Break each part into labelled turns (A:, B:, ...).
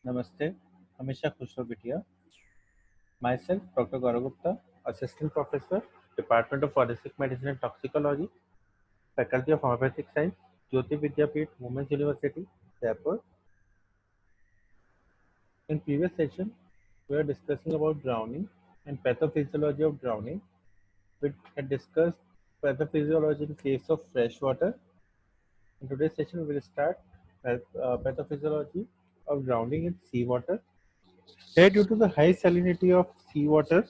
A: Namaste, हमेशा खुश रहो बिटिया. Myself, Dr. Gaurav Gupta, Assistant Professor, Department of Forensic Medicine and Toxicology, Faculty of Homeopathic Science, Jyoti Vidyapeeth, Women's University, Jaipur. In previous session, we were discussing about drowning and pathophysiology of drowning. We had discussed pathophysiology in case of fresh water. In today's session, we will start pathophysiology of drowning in seawater. Here, due to the high salinity of seawater,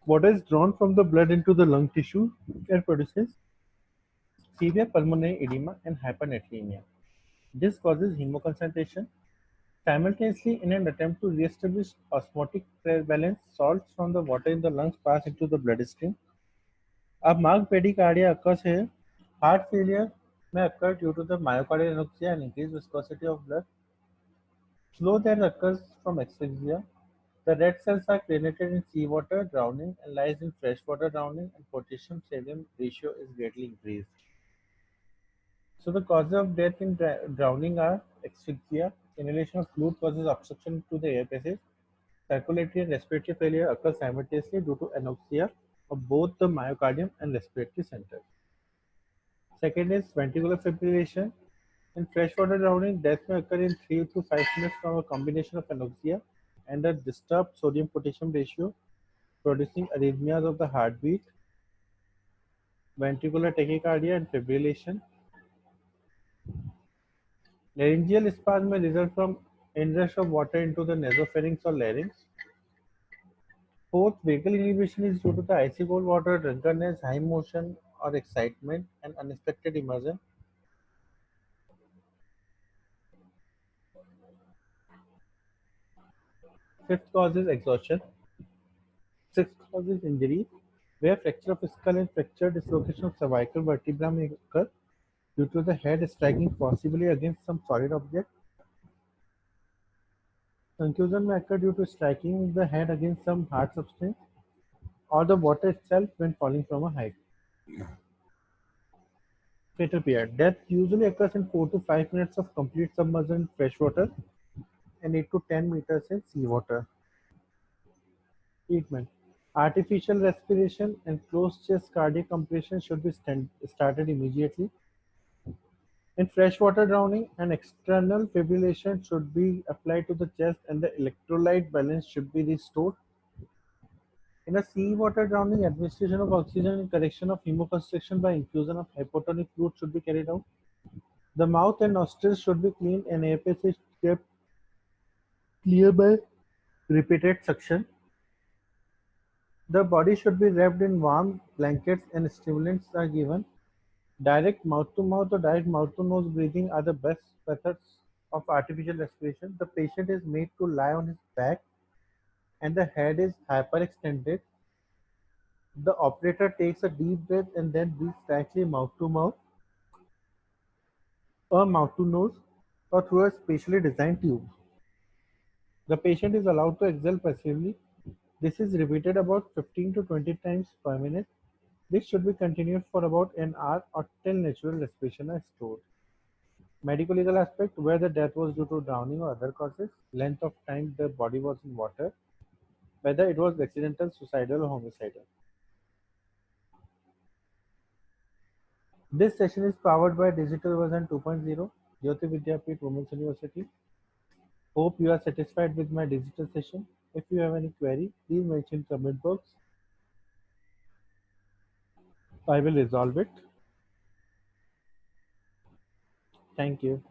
A: water is drawn from the blood into the lung tissue and produces severe pulmonary edema and hypernatremia. This causes hemoconcentration. Simultaneously, in an attempt to re-establish osmotic balance, salts from the water in the lungs pass into the bloodstream. A marked bradycardia occurs here. Heart failure may occur due to the myocardial infarction and increased viscosity of blood. Flow then occurs from asphyxia. The red cells are cleanated in seawater drowning and lies in freshwater drowning, and potassium-sodium ratio is greatly increased. So the causes of death in drowning are asphyxia, inhalation of fluid causes obstruction to the air passage, circulatory and respiratory failure occurs simultaneously due to anoxia of both the myocardium and respiratory centers. Second is ventricular fibrillation. In freshwater drowning, death may occur in 3 to 5 minutes from a combination of anoxia and a disturbed sodium-potassium ratio, producing arrhythmias of the heartbeat, ventricular tachycardia, and fibrillation. Laryngeal spasm may result from inrush of water into the nasopharynx or larynx. Fourth, vagal inhibition is due to the icy cold water, drunkenness, high motion or excitement, and unexpected immersion. Fifth cause is exhaustion. Sixth cause is injury, where fracture of skull and fracture dislocation of cervical vertebra may occur due to the head striking possibly against some solid object. Concussion may occur due to striking the head against some hard substance or the water itself when falling from a height. Fatal period. Death usually occurs in 4 to 5 minutes of complete submersion in fresh water and 8 to 10 meters in seawater. Treatment. Artificial respiration and closed chest cardiac compression should be started immediately. In freshwater drowning, an external fibrillation should be applied to the chest and the electrolyte balance should be restored. In a seawater drowning, administration of oxygen and correction of hemoconstriction by infusion of hypotonic fluid should be carried out. The mouth and nostrils should be clean and air passage kept clear by repeated suction. The body should be wrapped in warm blankets and stimulants are given. Direct mouth-to-mouth or direct mouth-to-nose breathing are the best methods of artificial respiration. The patient is made to lie on his back and the head is hyperextended. The operator takes a deep breath and then breathes tightly mouth-to-mouth or mouth-to-nose or through a specially designed tube. The patient is allowed to exhale passively. This is repeated about 15 to 20 times per minute. This should be continued for about an hour or till natural respiration is restored. Medical legal aspect, where the death was due to drowning or other causes, length of time the body was in water, whether it was accidental, suicidal or homicidal. This session is powered by Digital Version 2.0, Jyoti Vidyapeeth Women's University. Hope you are satisfied with my digital session. If you have any query, please mention comment box. I will resolve it. Thank you.